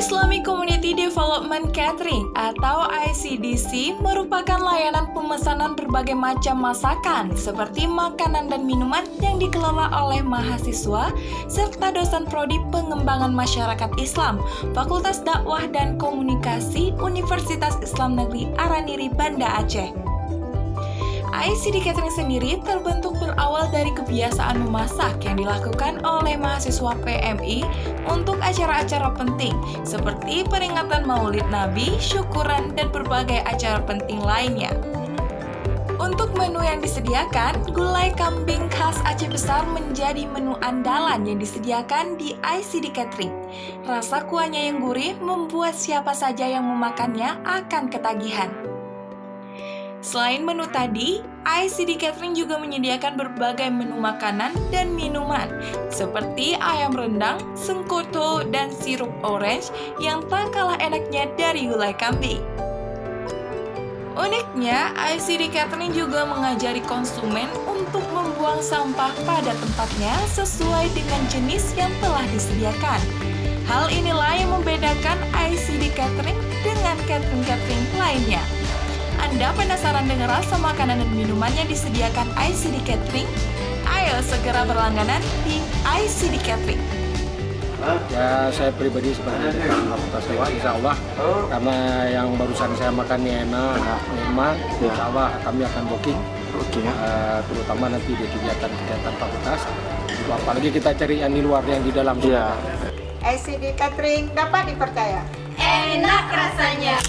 Islamic Community Development Catering atau ICDC merupakan layanan pemesanan berbagai macam masakan seperti makanan dan minuman yang dikelola oleh mahasiswa serta dosen prodi pengembangan masyarakat Islam Fakultas Dakwah dan Komunikasi Universitas Islam Negeri Araniri Banda Aceh. ICD Catering sendiri terbentuk berawal dari kebiasaan memasak yang dilakukan oleh mahasiswa PMI untuk acara-acara penting seperti peringatan Maulid Nabi, syukuran, dan berbagai acara penting lainnya. Untuk menu yang disediakan, gulai kambing khas Aceh Besar menjadi menu andalan yang disediakan di ICD Catering. Rasa kuahnya yang gurih membuat siapa saja yang memakannya akan ketagihan. Selain menu tadi, ICD Catering juga menyediakan berbagai menu makanan dan minuman seperti ayam rendang, sengkoto, dan sirup orange yang tak kalah enaknya dari gulai kambing. Uniknya, ICD Catering juga mengajari konsumen untuk membuang sampah pada tempatnya sesuai dengan jenis yang telah disediakan. Hal inilah yang membedakan ICD Catering dengan catering-catering lainnya. Anda penasaran dengan rasa makanan dan minuman yang disediakan ICD Catering? Ayo segera berlangganan di ICD Catering. Ya, saya pribadi sebagai fakultas lewat, insya Allah karena yang barusan saya makan ini enak, nikmat, insya Allah kami akan booking, terutama nanti di kegiatan fakultas. Apalagi kita cari yang di luar, yang di dalam. ICD Catering dapat dipercaya. Enak rasanya.